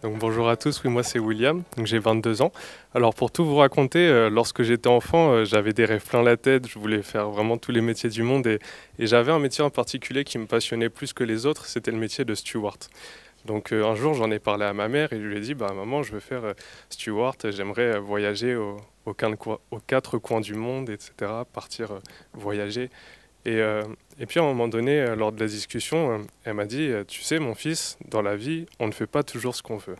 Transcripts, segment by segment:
Donc, bonjour à tous, oui, moi c'est William, j'ai 22 ans. Alors pour tout vous raconter, lorsque j'étais enfant, j'avais des rêves plein la tête, je voulais faire vraiment tous les métiers du monde et j'avais un métier en particulier qui me passionnait plus que les autres, c'était le métier de steward. Donc un jour j'en ai parlé à ma mère et je lui ai dit bah, maman je veux faire steward, j'aimerais voyager aux quatre coins du monde, etc. Partir voyager. Et puis à un moment donné, lors de la discussion, elle m'a dit tu sais mon fils, dans la vie on ne fait pas toujours ce qu'on veut.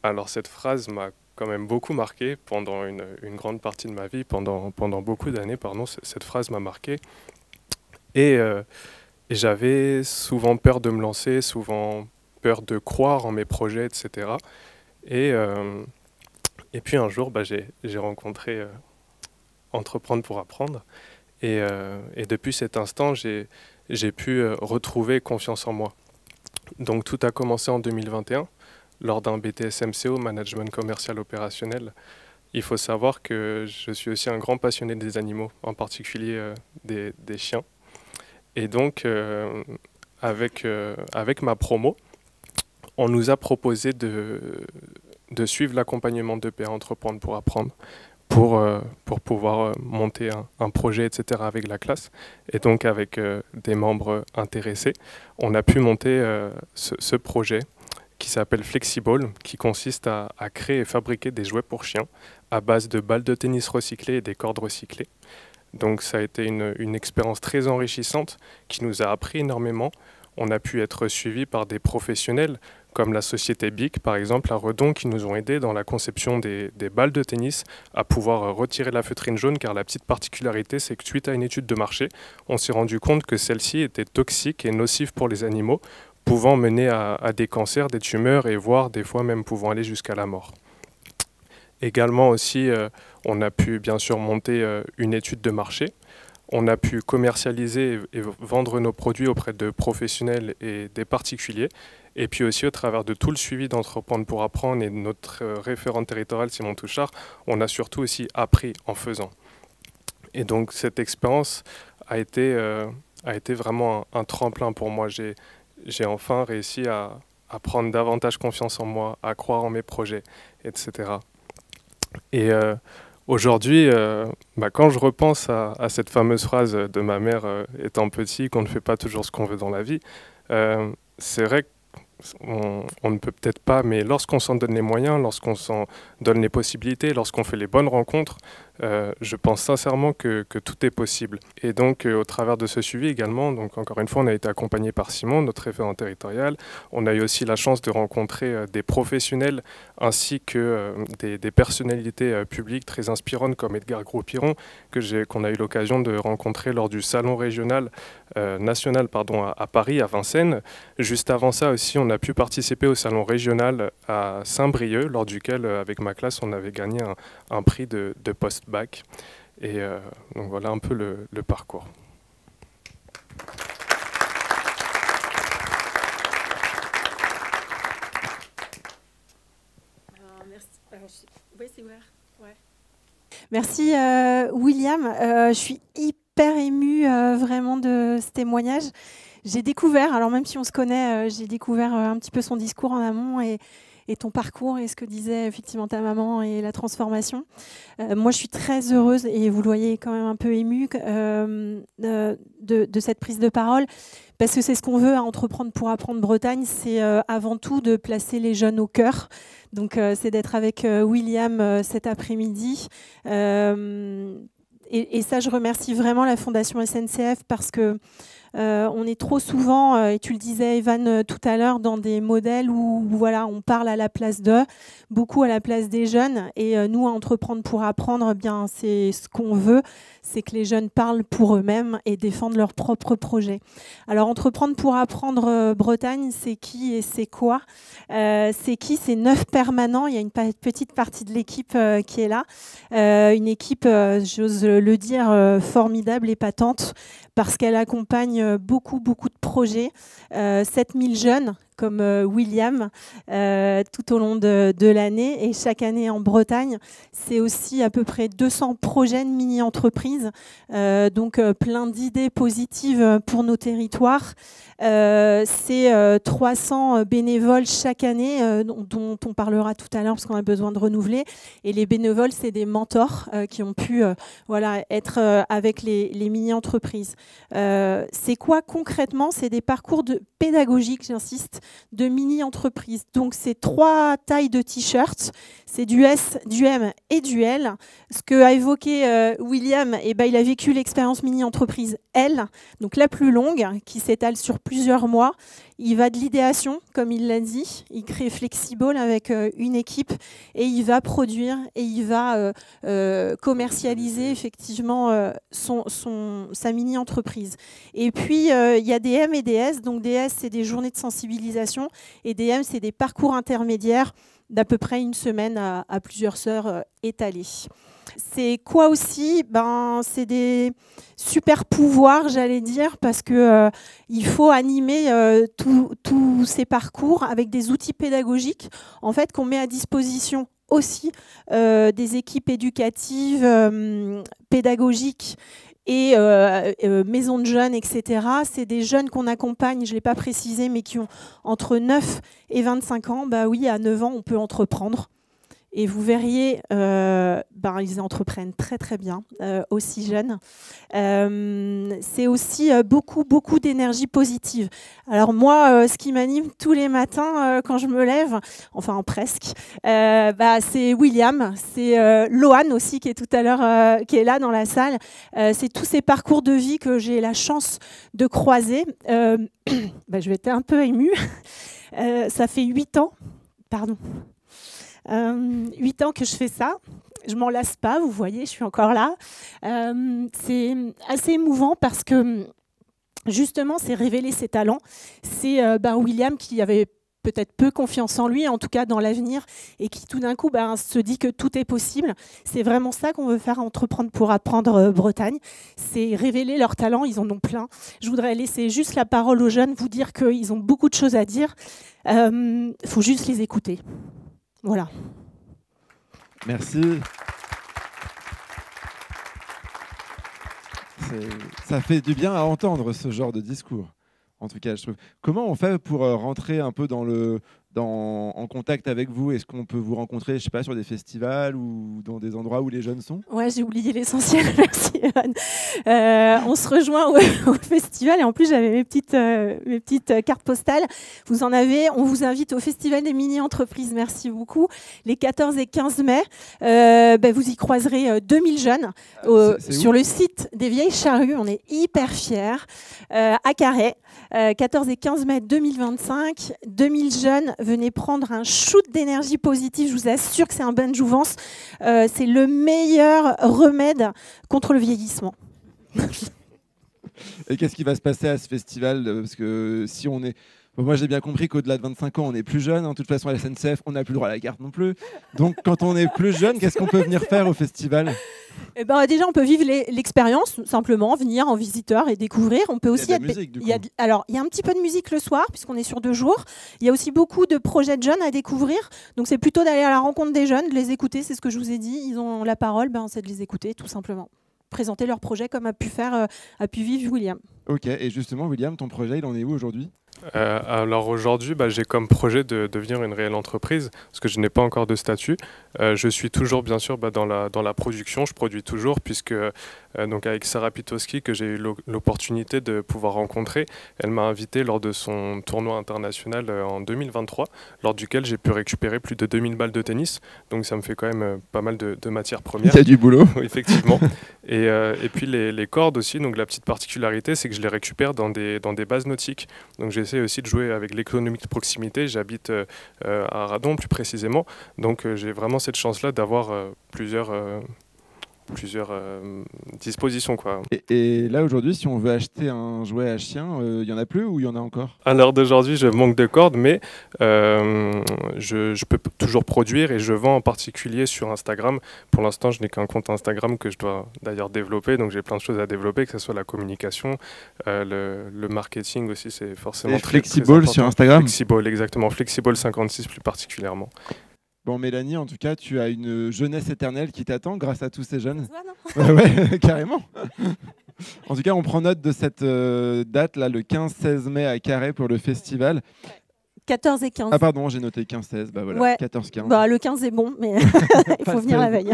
Alors cette phrase m'a quand même beaucoup marqué pendant une grande partie de ma vie, pendant beaucoup d'années, pardon, cette phrase m'a marqué. Et, euh, et j'avais souvent peur de me lancer, souvent peur de croire en mes projets, etc. Et, euh, et puis un jour, bah, j'ai rencontré Entreprendre pour apprendre. Et depuis cet instant, j'ai pu retrouver confiance en moi. Donc tout a commencé en 2021, lors d'un BTS MCO, Management Commercial Opérationnel. Il faut savoir que je suis aussi un grand passionné des animaux, en particulier des chiens. Et donc, avec ma promo, on nous a proposé de suivre l'accompagnement d'EPA Entreprendre pour apprendre, pour pouvoir monter un projet, etc. avec la classe. Et donc, avec des membres intéressés, on a pu monter ce projet qui s'appelle Flexiball, qui consiste à créer et fabriquer des jouets pour chiens à base de balles de tennis recyclées et des cordes recyclées. Donc ça a été une expérience très enrichissante qui nous a appris énormément. On a pu être suivis par des professionnels comme la société BIC, par exemple, à Redon, qui nous ont aidés dans la conception des balles de tennis à pouvoir retirer la feutrine jaune, car la petite particularité, c'est que suite à une étude de marché, on s'est rendu compte que celle-ci était toxique et nocive pour les animaux, pouvant mener à des cancers, des tumeurs et voire des fois même pouvant aller jusqu'à la mort. Également aussi, on a pu bien sûr monter une étude de marché. On a pu commercialiser et vendre nos produits auprès de professionnels et des particuliers. Et puis aussi au travers de tout le suivi d'Entreprendre pour apprendre et de notre référent territorial Simon Touchard, on a surtout aussi appris en faisant. Et donc cette expérience a été vraiment un tremplin pour moi. J'ai enfin réussi à prendre davantage confiance en moi, à croire en mes projets, etc. Et aujourd'hui, quand je repense à cette fameuse phrase de ma mère étant petit, qu'on ne fait pas toujours ce qu'on veut dans la vie, c'est vrai qu'on ne peut peut-être pas, mais lorsqu'on s'en donne les moyens, lorsqu'on s'en donne les possibilités, lorsqu'on fait les bonnes rencontres, je pense sincèrement que tout est possible. Et donc, au travers de ce suivi également, donc encore une fois, on a été accompagné par Simon, notre référent territorial. On a eu aussi la chance de rencontrer des professionnels ainsi que des personnalités publiques très inspirantes comme Edgar Gros-Piron, qu'on a eu l'occasion de rencontrer lors du salon régional, national à Paris, à Vincennes. Juste avant ça aussi, on a pu participer au salon régional à Saint-Brieuc, lors duquel, avec ma classe, on avait gagné un prix de post-bac. Et donc voilà un peu le parcours. Merci. Oui, c'est ouvert. Ouais. Merci William. Je suis hyper émue vraiment de ce témoignage. J'ai découvert, alors même si on se connaît, j'ai découvert un petit peu son discours en amont et ton parcours et ce que disait effectivement ta maman et la transformation. Moi, je suis très heureuse, et vous le voyez quand même un peu émue, de cette prise de parole, parce que c'est ce qu'on veut à Entreprendre pour apprendre Bretagne, c'est avant tout de placer les jeunes au cœur. Donc, c'est d'être avec William cet après-midi. Et ça, je remercie vraiment la Fondation SNCF parce que on est trop souvent, et tu le disais Evan tout à l'heure, dans des modèles où voilà, on parle à la place d'eux, beaucoup à la place des jeunes. Et nous, à Entreprendre pour apprendre, eh bien, c'est ce qu'on veut, c'est que les jeunes parlent pour eux-mêmes et défendent leurs propres projets. Alors, Entreprendre pour apprendre Bretagne, c'est qui et c'est quoi? C'est qui? C'est 9 permanents. Il y a une petite partie de l'équipe qui est là. Une équipe, j'ose le dire, formidable et patente, parce qu'elle accompagne beaucoup de projets. 7000 jeunes comme William tout au long de l'année. Et chaque année en Bretagne, c'est aussi à peu près 200 projets de mini-entreprises. Donc plein d'idées positives pour nos territoires. C'est 300 bénévoles chaque année dont on parlera tout à l'heure parce qu'on a besoin de renouveler. Et les bénévoles, c'est des mentors qui ont pu être avec les mini-entreprises. C'est quoi concrètement? C'est des parcours pédagogiques, j'insiste, de mini-entreprises. Donc c'est 3 tailles de t-shirts. C'est du S, du M et du L. Ce que a évoqué William, il a vécu l'expérience mini-entreprise L, donc la plus longue, qui s'étale sur plusieurs mois. Il va de l'idéation, comme il l'a dit. Il crée Flexible avec une équipe et il va produire et il va commercialiser effectivement sa mini-entreprise. Et puis, il y a des M et des S. Donc des S, c'est des journées de sensibilisation et des M, c'est des parcours intermédiaires d'à peu près une semaine à plusieurs heures étalées. C'est quoi aussi? C'est des super pouvoirs, j'allais dire, parce que il faut animer tous ces parcours avec des outils pédagogiques en fait, qu'on met à disposition aussi des équipes éducatives, pédagogiques et maisons de jeunes, etc. C'est des jeunes qu'on accompagne, je ne l'ai pas précisé, mais qui ont entre 9 et 25 ans. Oui, à 9 ans, on peut entreprendre. Et vous verriez, ils entreprennent très très bien, aussi jeunes. C'est aussi beaucoup d'énergie positive. Alors moi, ce qui m'anime tous les matins quand je me lève, enfin presque, c'est William, c'est Loane aussi qui est tout à l'heure, qui est là dans la salle. C'est tous ces parcours de vie que j'ai la chance de croiser. Je vais être un peu émue. Ça fait 8 ans, 8 ans que je fais ça. Je m'en lasse pas, vous voyez, je suis encore là. C'est assez émouvant parce que justement, c'est révéler ses talents. C'est William qui avait peut-être peu confiance en lui, en tout cas dans l'avenir, et qui tout d'un coup se dit que tout est possible. C'est vraiment ça qu'on veut faire Entreprendre pour apprendre Bretagne. C'est révéler leurs talents, ils en ont plein. Je voudrais laisser juste la parole aux jeunes, vous dire qu'ils ont beaucoup de choses à dire. Faut juste les écouter. Voilà. Merci. Ça fait du bien à entendre ce genre de discours. En tout cas, je trouve. Comment on fait pour rentrer un peu en contact avec vous? Est-ce qu'on peut vous rencontrer, je sais pas, sur des festivals ou dans des endroits où les jeunes sont? Ouais, j'ai oublié l'essentiel. Merci, Evan. On se rejoint au festival et en plus j'avais mes petites cartes postales. Vous en avez. On vous invite au festival des mini-entreprises. Merci beaucoup. Les 14 et 15 mai, vous y croiserez 2000 jeunes sur le site des Vieilles Charrues. On est hyper fiers. À Carhaix. 14 et 15 mai 2025, 2000 jeunes, venez prendre un shoot d'énergie positive. Je vous assure que c'est un bain de jouvence. C'est le meilleur remède contre le vieillissement. Et qu'est-ce qui va se passer à ce festival? Parce que si on est... Moi, j'ai bien compris qu'au-delà de 25 ans, on est plus jeune. De toute façon, à la SNCF, on n'a plus le droit à la carte non plus. Donc, quand on est plus jeune, qu'est-ce qu'on peut venir faire au festival? Déjà, on peut vivre l'expérience, simplement venir en visiteur et découvrir. On peut aussi il y a un petit peu de musique le soir, puisqu'on est sur 2 jours. Il y a aussi beaucoup de projets de jeunes à découvrir. Donc, c'est plutôt d'aller à la rencontre des jeunes, de les écouter. C'est ce que je vous ai dit. Ils ont la parole, c'est de les écouter, tout simplement. Présenter leur projet comme a pu vivre William. Ok, et justement, William, ton projet, il en est où aujourd'hui? Alors aujourd'hui, j'ai comme projet de devenir une réelle entreprise, parce que je n'ai pas encore de statut. Je suis toujours, bien sûr, dans la production. Je produis toujours, puisque donc avec Sarah Pitowski, que j'ai eu l'opportunité de pouvoir rencontrer, elle m'a invité lors de son tournoi international en 2023, lors duquel j'ai pu récupérer plus de 2000 balles de tennis. Donc ça me fait quand même pas mal de matières premières. Il y a du boulot. Effectivement. Et puis les cordes aussi, donc la petite particularité, c'est que je les récupère dans des bases nautiques. Donc j'essaie aussi de jouer avec l'économie de proximité. J'habite à Radon plus précisément, donc j'ai vraiment cette chance-là d'avoir plusieurs dispositions, quoi. Et là, aujourd'hui, si on veut acheter un jouet à chien, il y en a plus ou il y en a encore? À l'heure d'aujourd'hui, je manque de cordes, mais je peux toujours produire et je vends en particulier sur Instagram. Pour l'instant, je n'ai qu'un compte Instagram que je dois d'ailleurs développer, donc j'ai plein de choses à développer, que ce soit la communication, le marketing aussi, c'est forcément très Flexible sur Instagram. Flexible, exactement. Flexible 56 plus particulièrement. Bon, Mélanie, en tout cas, tu as une jeunesse éternelle qui t'attend grâce à tous ces jeunes. Ouais, carrément. En tout cas, on prend note de cette date, là, le 15-16 mai à Carhaix pour le festival. 14 et 15. Ah pardon, j'ai noté 15-16, bah voilà, ouais. 14-15. Bah, le 15 est bon, mais il faut venir la veille.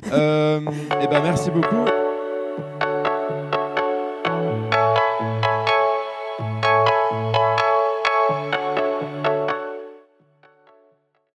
Et ben merci beaucoup.